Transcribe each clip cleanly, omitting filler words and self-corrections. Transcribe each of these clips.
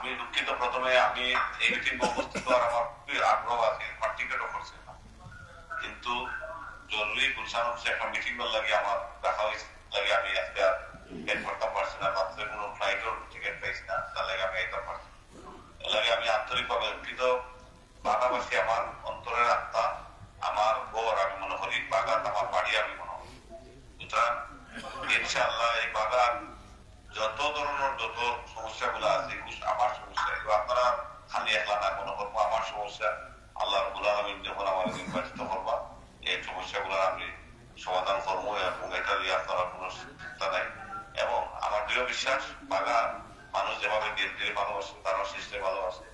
আমি দুঃখিত, প্রথমে আমি এই মিটিং উপস্থিত হওয়ার আমার খুবই আগ্রহ আছে, আমার টিকিটও করছে না, কিন্তু জরুরি গুলশান হচ্ছে একটা মিটিং লাগে আমার দেখা হয়েছে, লাগে আমি আজকে হেড করতে পারছি না, মাত্র কোনো ফ্লাইটের টিকিট পাইছি না, তার লাগে আমি এটা পারছি। এর লাগে আমি আন্তরিকভাবে দুঃখিত। বাগাবাসী আমার অন্তরের আত্মা, আমার ঘর, আমি মনে করি বাগান আমার বাড়ি, আমি মনে করি। সুতরাং ইনশাআল্লাহ এই বাগান যত ধরনের যত সমস্যাগুলো আছে আমার সমস্যা, এগুলো আপনারা খালি একলা না মনে করবো আমার সমস্যা। আল্লাহ রাব্বুল আলামিন যখন আমাদের নির্বাচিত করবা এই সমস্যাগুলো আমি সমাধান করবো, এবং এটা নিয়ে আপনারা কোনো চিন্তা নাই। এবং আমার দৃঢ় বিশ্বাস বাগান মানুষ যেভাবে বিএনপির ভালোবাসে, তারা শিষ্যের ভালোবাসে,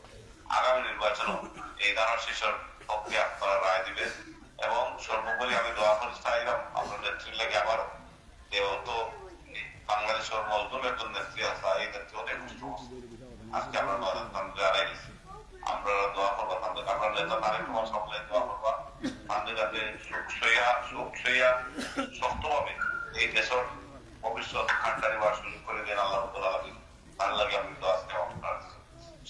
আগামী নির্বাচনও এই ধারার শিষ্যর পক্ষে আপনারা রায় দিবেন। এবং সর্বোপরি আমি দোয়া করে চাইলাম আপনার নেত্রীর লাগে আবারও যেহেতু বাংলাদেশের মজলুম একজন নেত্রী আছে, এই নেত্রী অনেক কষ্ট আজকে আমরা হারাই গেছি। আমরা দোয়া করবো তাদের, আপনার নেতা তারেক রহমান সামনে দোয়া করবা তাদের যাতে শক্তভাবে এই দেশের ভবিষ্যৎ খান্ডারি হওয়ার সুযোগ করে দেন আল্লাহ রাব্বুল আলামিন। তার লাগে আমি দোয়া আপনার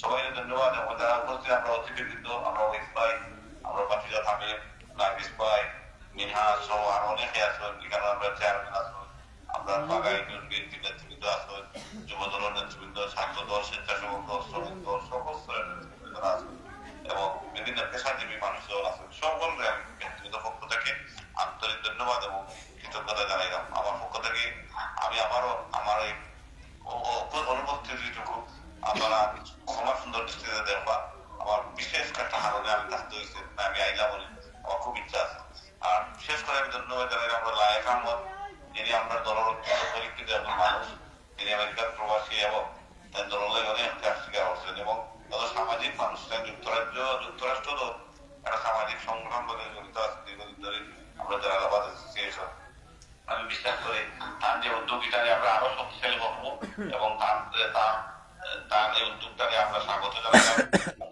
সবাই ধন্যবাদ। এবং যারা উপস্থিত আমরা অতিথিবৃন্দ, আমরা ওয়েস ভাই, আমরা বাফিজা থামির, নাফিস ভাই, মিনহা সহ আর অনেকে আছেন, এখানে আমরা চেয়ারম্যান আছেন, আমরা বাগাই বিএনপি নেতৃবৃন্দ আছেন, যুব দল নেতৃবৃন্দ, ছাত্র দল, স্বেচ্ছাসেবক দল, শ্রমিক দল, সকল স্তরের নেতৃবৃন্দরা আছেন এবং বিভিন্ন পেশাজীবী মানুষজন আছেন। সকলকে আমি ব্যক্তিগত পক্ষ থেকে আন্তরিক ধন্যবাদ এবং কৃতজ্ঞতা জানাইলাম। আমার পক্ষ থেকে আমি আবারও আমার এই অনুপস্থিতিটুকু আপনারা ক্ষমা সুন্দর দৃষ্টিতে দেখবা। আমার বিশেষ একটা কারণে আমি থাকতে হয়েছে, আমি আইলাম, আমার খুব ইচ্ছা আছে। আর বিশেষ করে আমি ধন্যবাদ জানাই আমরা লায়েক আহমদ, যিনি আমরা দলের অত্যন্ত পরীক্ষিত একজন মানুষ, তিনি আমেরিকার প্রবাসী এবং তার দলের অনেক ত্যাগ স্বীকার করছেন এবং তাদের সামাজিক মানুষ, যুক্তরাষ্ট্র তো একটা সামাজিক সংগঠন বলে জড়িত আছে দীর্ঘদিন ধরে, আমরা যারা আলাবাদ অ্যাসোসিয়েশন। আমি বিশ্বাস করি তার যে উদ্যোগীটাকে আমরা আরো শক্তিশালী করবো এবং তার এই উদ্যোগটাকে আমরা স্বাগত জানালাম।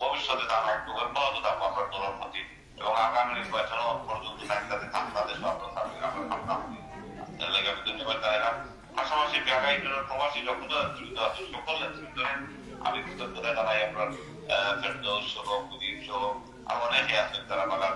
ভবিষ্যতে তার উদ্যোগ অব্যাহত থাকবো আমরা দলের প্রতি এবং আগামী নির্বাচন পর্যন্ত তাদের আমি ধন্যবাদ জানালাম। পাশাপাশি ঢাকা ইউনিয়নের প্রবাসী যখন নেতৃবৃন্দ আছে সকল নেতৃবৃন্দের আমি কৃতজ্ঞতা জানাই। আমরা ফেরদৌস সহ মুজিব সহ আর অনেকে আছেন যারা বাগান